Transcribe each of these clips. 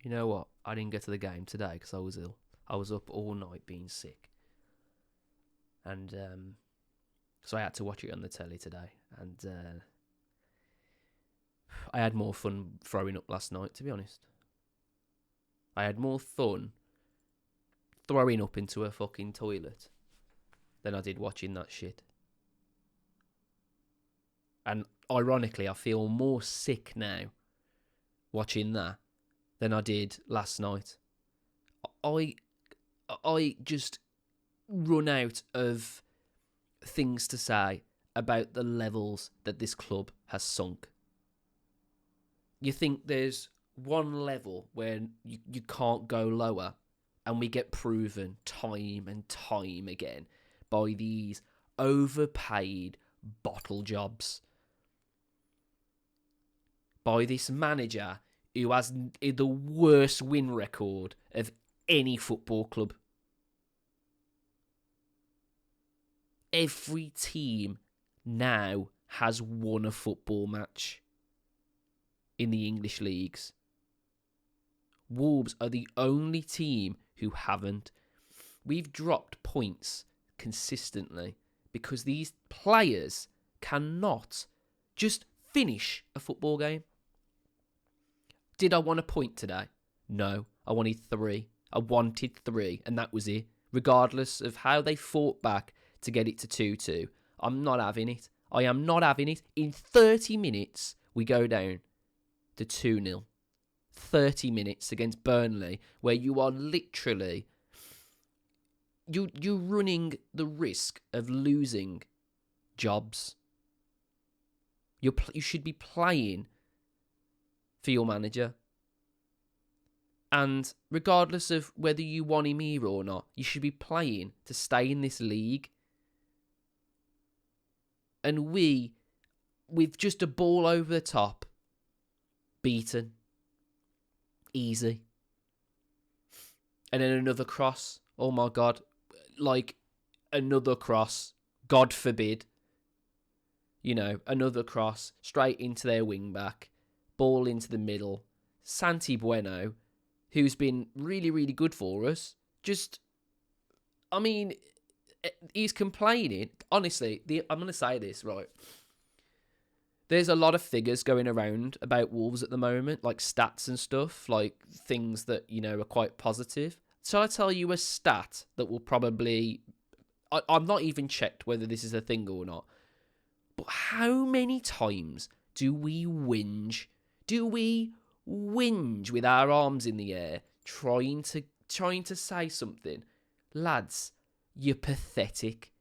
you know what? I didn't get to the game today because I was ill. I was up all night being sick. And so I had to watch it on the telly today. And I had more fun throwing up last night, to be honest. I had more fun throwing up into a fucking toilet than I did watching that shit. And ironically, I feel more sick now watching that than I did last night. I just run out of things to say about the levels that this club has sunk. You think there's one level where you can't go lower, and we get proven time and time again by these overpaid bottle jobs. By this manager who has the worst win record of any football club. Every team now has won a football match in the English leagues. Wolves are the only team who haven't. We've dropped points consistently because these players cannot just finish a football game. Did I want a point today? No, I wanted 3. I wanted 3, and that was it. Regardless of how they fought back to get it to 2-2, I'm not having it. I am not having it. In 30 minutes, we go down to 2-0. 30 minutes against Burnley, where you are literally... You're running the risk of losing jobs. You should be playing for your manager. And regardless of whether you want him here or not, you should be playing to stay in this league. And with just a ball over the top, beaten. Easy. And then another cross. Oh my God. Like, another cross. God forbid. You know, another cross. Straight into their wing back. Ball into the middle. Santi Bueno, who's been really, really good for us. Just, I mean, he's complaining. Honestly, I'm going to say this, right? There's a lot of figures going around about Wolves at the moment, like stats and stuff, like things that, you know, are quite positive. So I tell you a stat that will probably... I'm not even checked whether this is a thing or not. But how many times do we whinge? Do we whinge with our arms in the air, trying to say something? Lads, you're pathetic.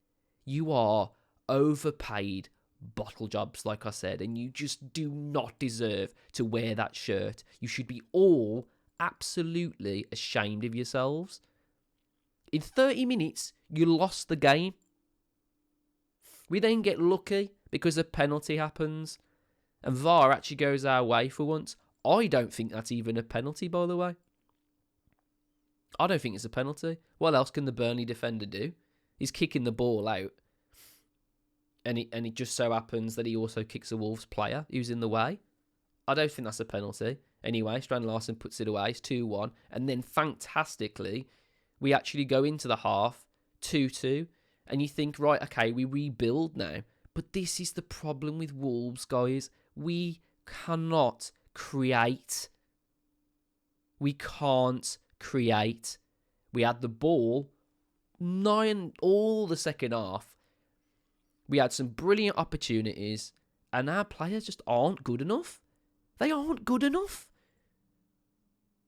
You are overpaid bottle jobs, like I said, and you just do not deserve to wear that shirt. You should be all absolutely ashamed of yourselves. In 30 minutes, you lost the game. We then get lucky because a penalty happens, and VAR actually goes our way for once. I don't think that's even a penalty, by the way. I don't think it's a penalty. What else can the Burnley defender do? He's kicking the ball out. And it just so happens that he also kicks a Wolves player who's in the way. I don't think that's a penalty. Anyway, Strand Larsen puts it away. It's 2-1. And then, fantastically, we actually go into the half 2-2. And you think, right, okay, we rebuild now. But this is the problem with Wolves, guys. We cannot create. We can't create. We had the ball all the second half. We had some brilliant opportunities, and our players just aren't good enough. They aren't good enough.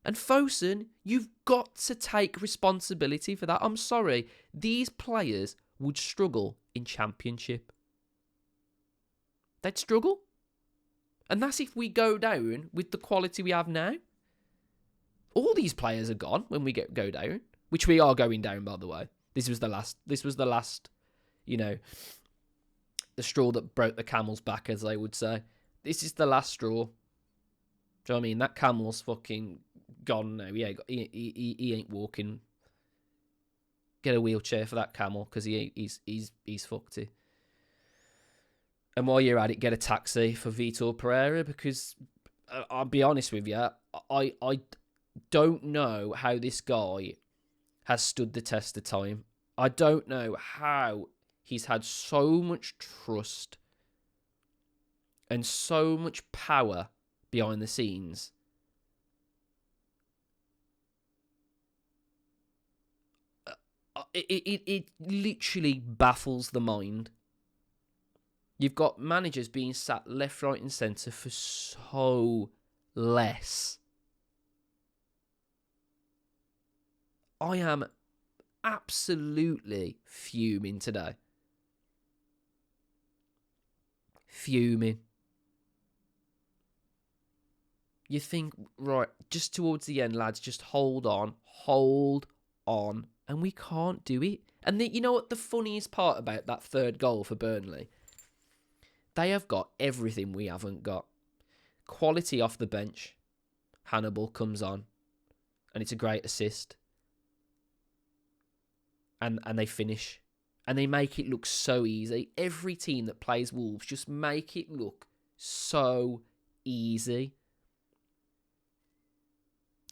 And Fosun, you've got to take responsibility for that. I'm sorry. These players would struggle in Championship. They'd struggle. And that's if we go down with the quality we have now. All these players are gone when we go down, which we are going down, by the way. This was the last, you know, the straw that broke the camel's back, as they would say. This is the last straw. Do you know what I mean? That camel's fucking gone now. Yeah, he ain't walking. Get a wheelchair for that camel, because he's fucked it. And while you're at it, get a taxi for Vitor Pereira, because I'll be honest with you, don't know how this guy has stood the test of time. I don't know how he's had so much trust and so much power behind the scenes. It literally baffles the mind. You've got managers being sat left, right and centre for so less. I am absolutely fuming today. Fuming. You think, right, just towards the end, lads, just hold on. And we can't do it. And you know what the funniest part about that third goal for Burnley? They have got everything we haven't got. Quality off the bench. Hannibal comes on. And it's a great assist. And they finish. And they make it look so easy. Every team that plays Wolves just make it look so easy.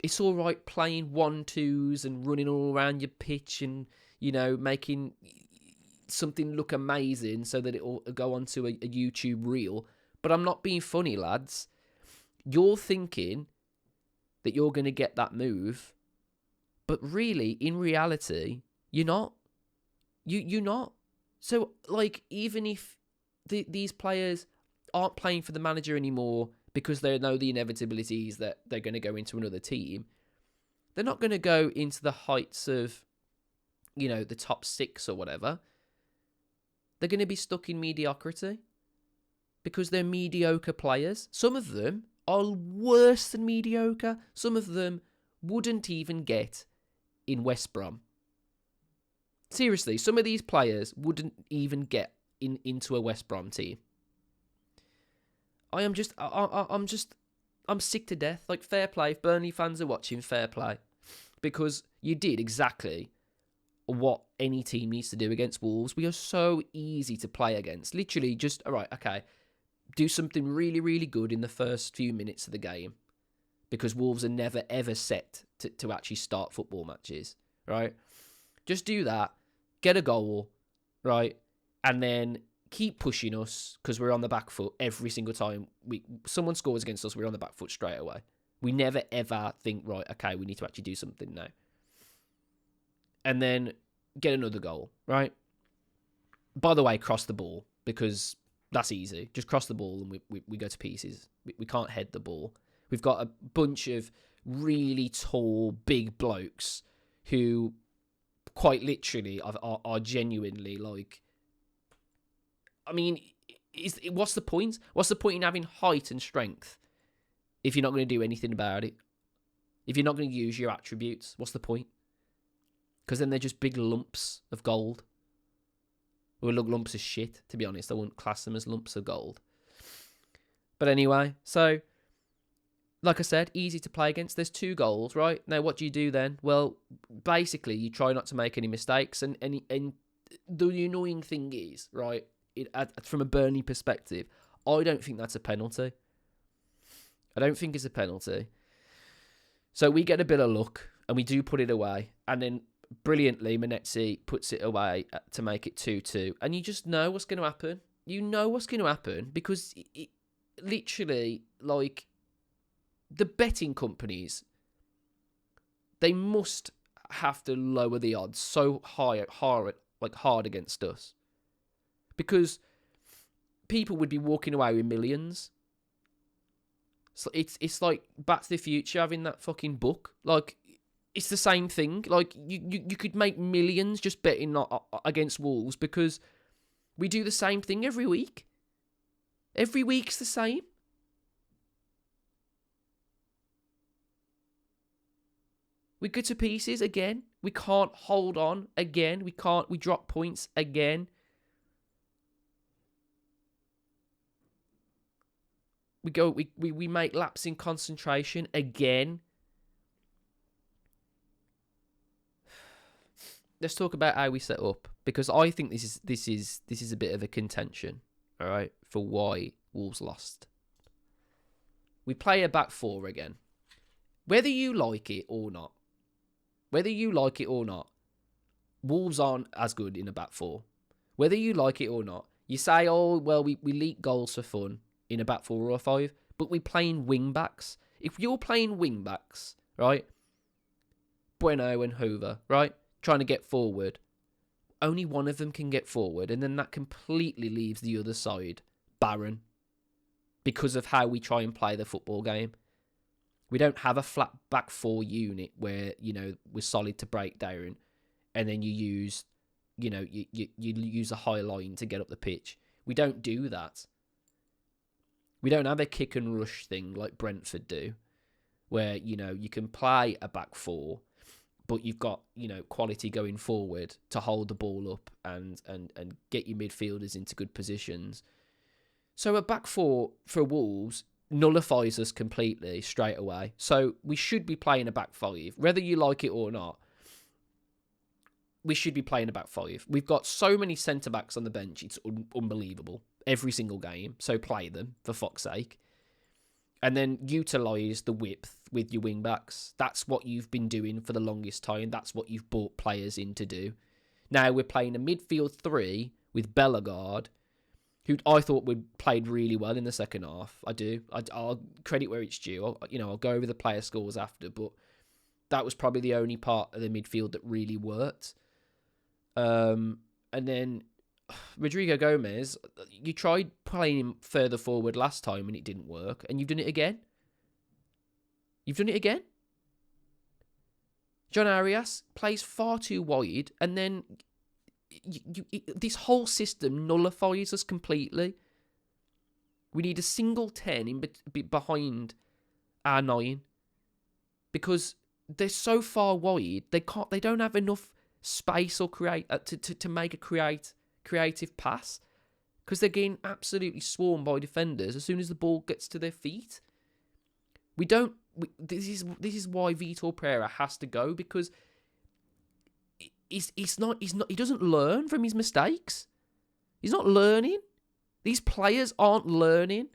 It's all right playing 1-2s and running all around your pitch and, you know, making something look amazing so that it'll go onto a YouTube reel. But I'm not being funny, lads. You're thinking that you're going to get that move. But really, in reality, you're not. You're not. So, like, even if these players aren't playing for the manager anymore because they know the inevitabilities that they're going to go into another team, they're not going to go into the heights of, you know, the top 6 or whatever. They're going to be stuck in mediocrity because they're mediocre players. Some of them are worse than mediocre. Some of them wouldn't even get in West Brom. Seriously, some of these players wouldn't even get into a West Brom team. I'm sick to death. Like, fair play. If Burnley fans are watching, fair play. Because you did exactly what any team needs to do against Wolves. We are so easy to play against. Literally just, all right, okay, do something really, really good in the first few minutes of the game. Because Wolves are never, ever set to actually start football matches, right? Just do that, get a goal, right? And then keep pushing us because we're on the back foot every single time someone scores against us. We're on the back foot straight away. We never ever think, right, okay, we need to actually do something now. And then get another goal, right? By the way, cross the ball because that's easy. Just cross the ball and we go to pieces. We can't head the ball. We've got a bunch of really tall, big blokes who quite literally are genuinely like, I mean, what's the point? What's the point in having height and strength if you're not going to do anything about it? If you're not going to use your attributes, what's the point? Because then they're just big lumps of gold. Or look, lumps of shit, to be honest. I wouldn't class them as lumps of gold. But anyway, so, like I said, easy to play against. There's 2 goals, right? Now, what do you do then? Well, basically, you try not to make any mistakes. And the annoying thing is, right, from a Burnley perspective, I don't think that's a penalty. I don't think it's a penalty. So we get a bit of luck, and we do put it away. And then, brilliantly, Menezes puts it away to make it 2-2. And you just know what's going to happen. You know what's going to happen because it literally, like, the betting companies, they must have to lower the odds so hard against us. Because people would be walking away with millions. So it's like Back to the Future having that fucking book. Like, it's the same thing. Like, you could make millions just betting against Wolves because we do the same thing every week. Every week's the same. We go to pieces again. We can't hold on again. We drop points again. We make lapse in concentration again. Let's talk about how we set up because I think this is a bit of a contention, all right, for why Wolves lost. We play a back 4 again. whether you like it or not, Wolves aren't as good in a back four. Whether you like it or not, you say, oh, well, we leak goals for fun in a back four or a five, but we're playing wing backs. If you're playing wing backs, right, Bueno and Hoover, right, trying to get forward, only one of them can get forward, and then that completely leaves the other side barren because of how we try and play the football game. We don't have a flat back four unit where, we're solid to break down, and then you use, you use a high line to get up the pitch. We don't do that. We don't have a kick and rush thing like Brentford do, where, you can play a back four, but you've got, quality going forward to hold the ball up and get your midfielders into good positions. So a back four for Wolves nullifies us completely straight away. So we should be playing a back five, whether you like it or not. We should be playing a back five. We've got so many centre-backs on the bench, it's unbelievable. Every single game. So play them, for fuck's sake. And then utilise the width with your wing-backs. That's what you've been doing for the longest time. That's what you've brought players in to do. Now we're playing a midfield three with Bellegarde, who I thought played really well in the second half. I do. I'll credit where it's due. I'll go over the player scores after, but that was probably the only part of the midfield that really worked. And then Rodrigo Gomez, you tried playing him further forward last time and it didn't work, and you've done it again. John Arias plays far too wide, and then this whole system nullifies us completely. We need a single 10 behind our 9 because they're so far wide. They don't have enough space or create to make a creative pass because they're getting absolutely swarmed by defenders as soon as the ball gets to their feet. This is why Vitor Pereira has to go, because he doesn't learn from his mistakes. He's not learning. These players aren't learning.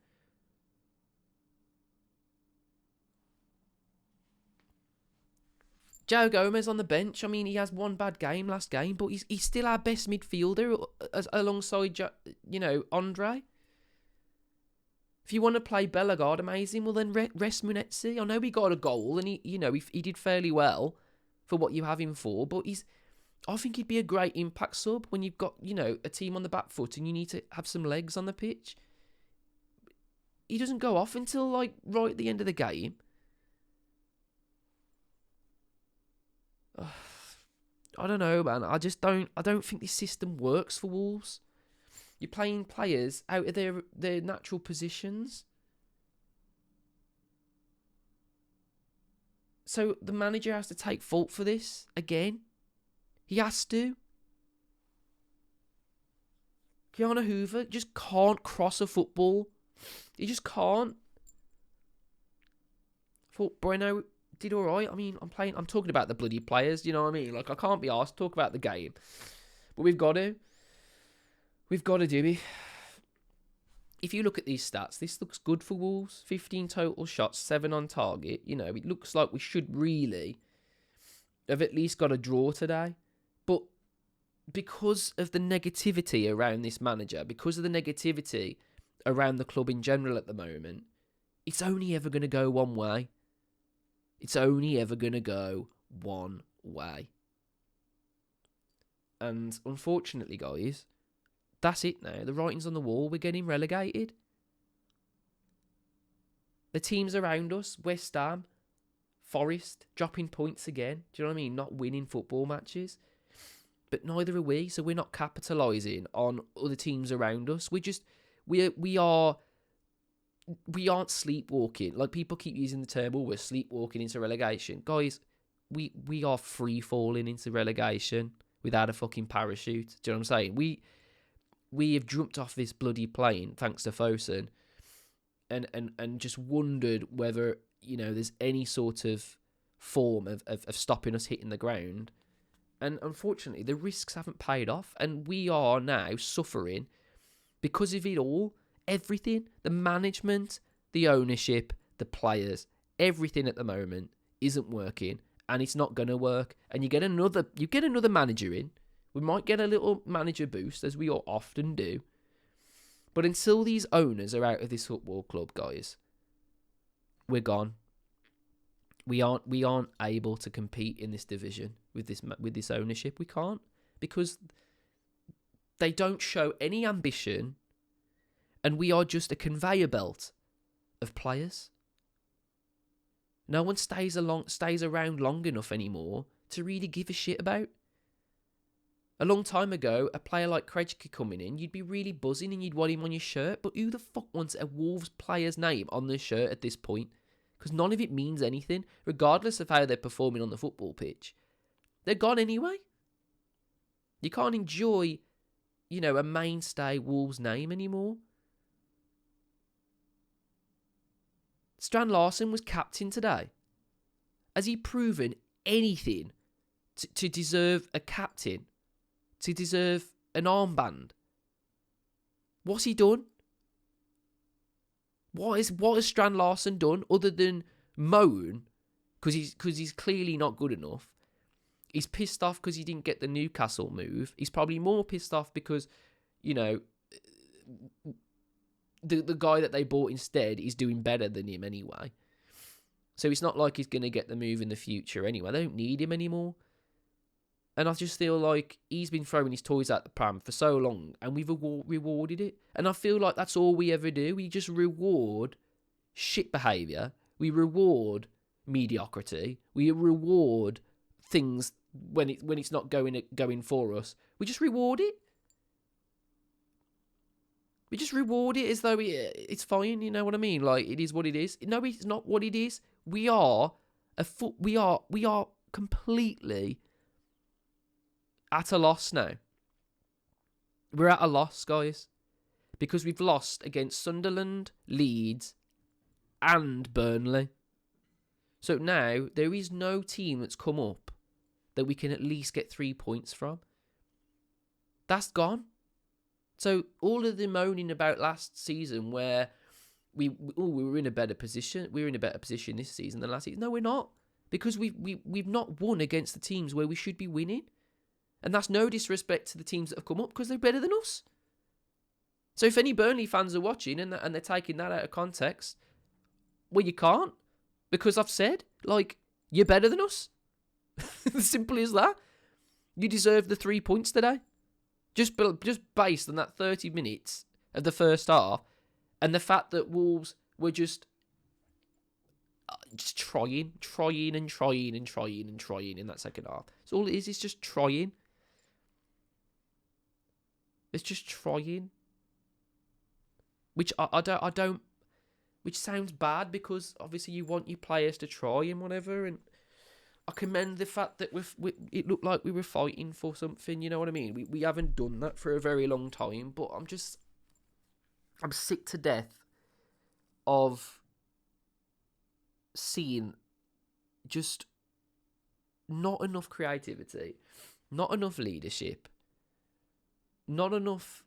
Joe Gomez on the bench. I mean, he has one bad game last game, but he's still our best midfielder alongside Andre. If you want to play Bellegarde, amazing. Well, then rest Munetsi. I know he got a goal and he did fairly well for what you have him for, but I think he'd be a great impact sub when you've got, a team on the back foot and you need to have some legs on the pitch. He doesn't go off until right at the end of the game. I don't know, man. I don't think this system works for Wolves. You're playing players out of their natural positions. So the manager has to take fault for this again. He has to. Keanu Hoover just can't cross a football. He just can't. I thought Bueno did all right. I mean, I'm talking about the bloody players, you know what I mean? Like, I can't be asked to talk about the game. But we've got to. We've got to do it. If you look at these stats, this looks good for Wolves. 15 total shots, 7 on target. It looks like we should really have at least got a draw today. But because of the negativity around this manager, because of the negativity around the club in general at the moment, it's only ever going to go one way. It's only ever going to go one way. And unfortunately, guys, that's it now. The writing's on the wall. We're getting relegated. The teams around us, West Ham, Forest, dropping points again. Do you know what I mean? Not winning football matches. But neither are we, so we're not capitalising on other teams around us. We aren't sleepwalking. Like, people keep using the term, we're sleepwalking into relegation. Guys, we are free falling into relegation without a fucking parachute. Do you know what I'm saying? We have jumped off this bloody plane, thanks to Fosun, and just wondered whether, there's any sort of form of stopping us hitting the ground. And unfortunately, the risks haven't paid off, and we are now suffering because of it all. Everything, the management, the ownership, the players, everything at the moment isn't working, and it's not going to work. And you get another manager in. We might get a little manager boost, as we often do. But until these owners are out of this football club, guys, we're gone. We aren't able to compete in this division with this ownership. We can't, because they don't show any ambition, and we are just a conveyor belt of players. No one stays around long enough anymore to really give a shit about. A long time ago, a player like Krejci coming in, you'd be really buzzing and you'd want him on your shirt. But who the fuck wants a Wolves player's name on their shirt at this point? Because none of it means anything, regardless of how they're performing on the football pitch. They're gone anyway. You can't enjoy, a mainstay Wolves name anymore. Strand Larsen was captain today. Has he proven anything to deserve a captain? To deserve an armband? What's he done? What has Strand Larsen done other than moan because he's clearly not good enough? He's pissed off because he didn't get the Newcastle move. He's probably more pissed off because, the guy that they bought instead is doing better than him anyway. So it's not like he's going to get the move in the future anyway. They don't need him anymore. And I just feel like he's been throwing his toys out the pram for so long, and we've rewarded it. And I feel like that's all we ever do. We just reward shit behaviour. We reward mediocrity. We reward things when it's not going for us. We just reward it. We just reward it as though it's fine. You know what I mean? Like, it is what it is. No, it's not what it is. We are completely at a loss now. We're at a loss, guys, because we've lost against Sunderland, Leeds, and Burnley. So now there is no team that's come up that we can at least get 3 points from. That's gone. So all of the moaning about last season where we were in a better position, we're in a better position this season than last season. No, we're not, because we've not won against the teams where we should be winning. And that's no disrespect to the teams that have come up, because they're better than us. So if any Burnley fans are watching and they're taking that out of context, well, you can't. Because I've said, you're better than us. Simple as that. You deserve the 3 points today. Just based on that 30 minutes of the first half and the fact that Wolves were just trying in that second half. So all it is just trying. It's just trying, which I don't, which sounds bad, because obviously you want your players to try and whatever, and I commend the fact that it looked like we were fighting for something. You know what I mean? We haven't done that for a very long time, but I'm sick to death of seeing just not enough creativity, not enough leadership, not enough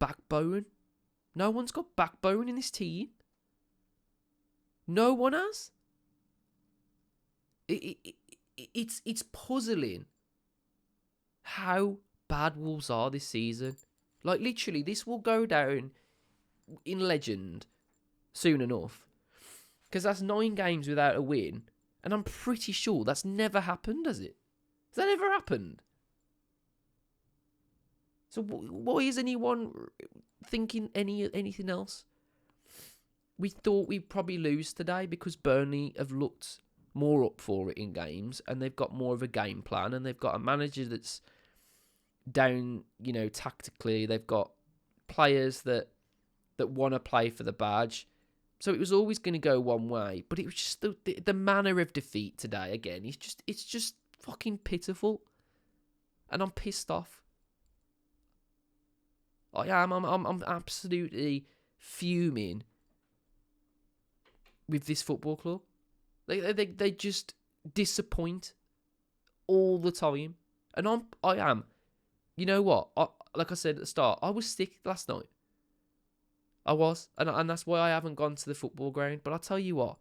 backbone. No one's got backbone in this team. No one has. It's puzzling how bad Wolves are this season. Like, literally, this will go down in legend soon enough, because that's 9 games without a win, and I'm pretty sure that's never happened, has it? Has that ever happened? So why is anyone thinking anything else? We thought we'd probably lose today because Burnley have looked more up for it in games, and they've got more of a game plan, and they've got a manager that's down, tactically. They've got players that want to play for the badge. So it was always going to go one way, but it was just the manner of defeat today. Again, it's just fucking pitiful, and I'm pissed off. I am. I'm absolutely fuming with this football club. They just disappoint all the time, and I am. You know what? Like I said at the start, I was sick last night. I was, and that's why I haven't gone to the football ground. But I'll tell you what,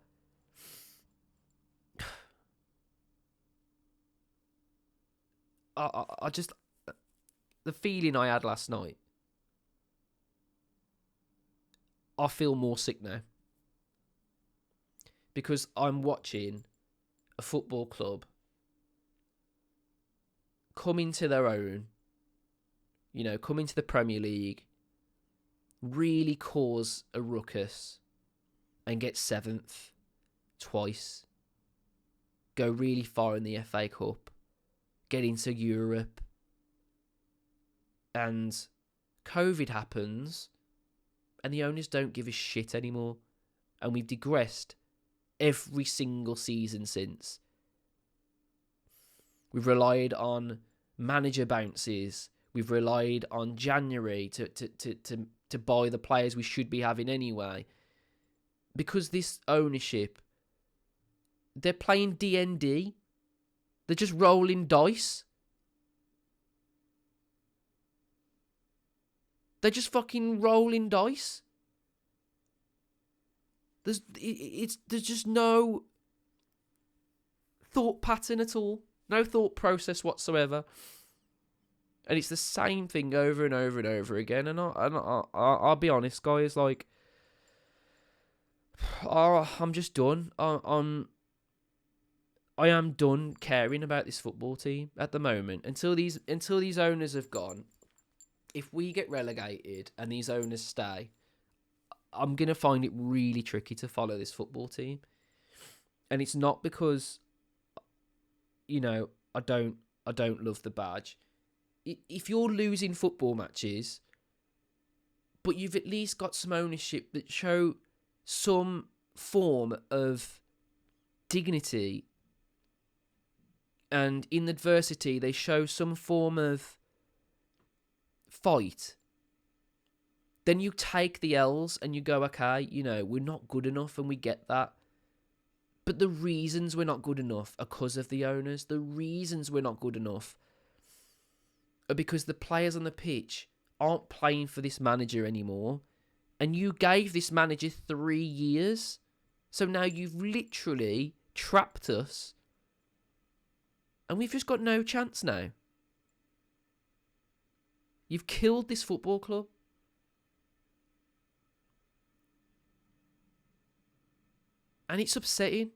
I just the feeling I had last night. I feel more sick now because I'm watching a football club come into their own. Come into the Premier League, really cause a ruckus, and get 7th twice. Go really far in the FA Cup, get into Europe, and COVID happens, and the owners don't give a shit anymore, and we've digressed every single season since. We've relied on manager bounces. We've relied on January to buy the players we should be having anyway. Because this ownership, they're playing D&D. They're just rolling dice. They're just fucking rolling dice. There's just no thought pattern at all. No thought process whatsoever. And it's the same thing over and over and over again. And I'll be honest, guys. Like, I'm just done. I am done caring about this football team at the moment. Until these owners have gone. If we get relegated and these owners stay, I'm gonna find it really tricky to follow this football team. And it's not because, I don't love the badge. If you're losing football matches, but you've at least got some ownership that show some form of dignity, and in adversity they show some form of fight, then you take the L's and you go, okay, we're not good enough and we get that. But the reasons we're not good enough are because of the owners. The reasons we're not good enough are because the players on the pitch aren't playing for this manager anymore. And you gave this manager 3 years. So now you've literally trapped us. And we've just got no chance now. You've killed this football club. And it's upsetting.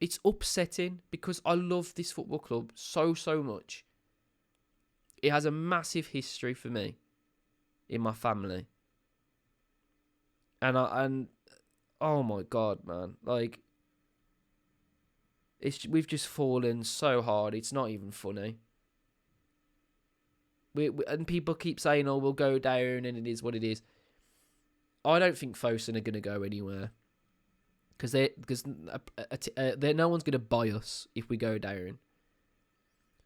It's upsetting because I love this football club so much. It has a massive history for me in my family. And oh my God, man. Like, we've just fallen so hard. It's not even funny. And people keep saying, "Oh, we'll go down," and it is what it is. I don't think Fosun are going to go anywhere because no one's going to buy us if we go down.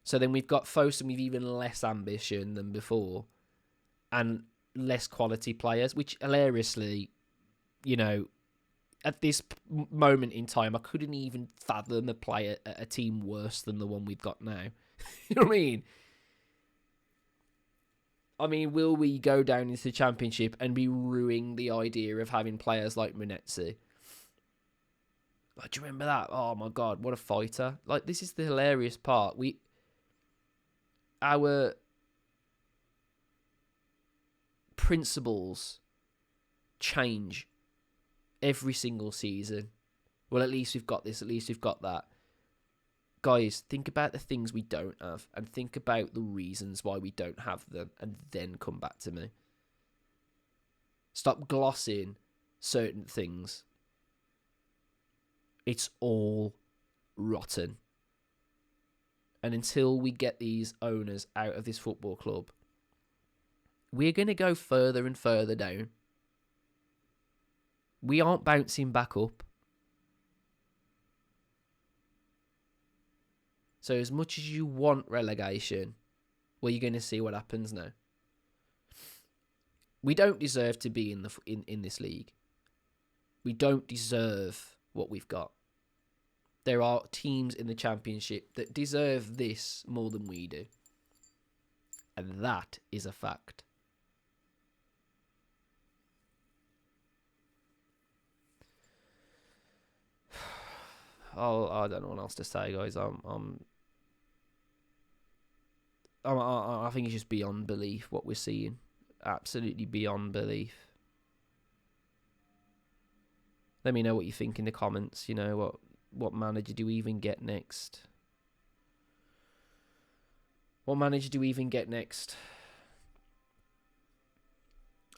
So then we've got Fosun with even less ambition than before, and less quality players. Which hilariously, at this moment in time, I couldn't even fathom a team worse than the one we've got now. You know what I mean? Will we go down into the Championship and be ruining the idea of having players like Munetsi? Like, do you remember that? Oh my God, what a fighter. Like, this is the hilarious part. Our principles change every single season. Well, at least we've got this. At least we've got that. Guys, think about the things we don't have and think about the reasons why we don't have them and then come back to me. Stop glossing certain things. It's all rotten. And until we get these owners out of this football club, we're going to go further and further down. We aren't bouncing back up. So as much as you want relegation, well, you're going to see what happens now. We don't deserve to be in this league. We don't deserve what we've got. There are teams in the Championship that deserve this more than we do. And that is a fact. I don't know what else to say, guys. I think it's just beyond belief what we're seeing. Absolutely beyond belief. Let me know what you think in the comments. You know, what manager do we even get next? What manager do we even get next?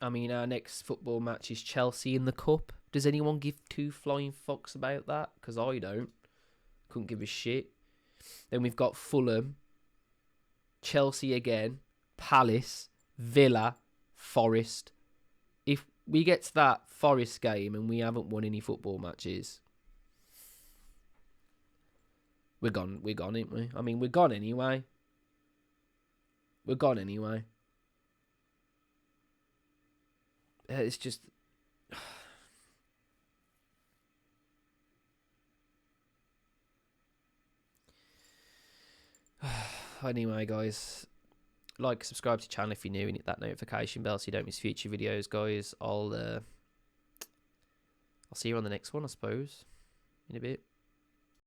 I mean, our next football match is Chelsea in the Cup. Does anyone give two flying fucks about that? Because I don't. Couldn't give a shit. Then we've got Fulham, Chelsea again, Palace, Villa, Forest. If we get to that Forest game and we haven't won any football matches, we're gone, ain't we? I mean, we're gone anyway. It's just... Anyway, guys, like, subscribe to the channel if you're new and hit that notification bell so you don't miss future videos, guys. I'll see you on the next one, I suppose, in a bit.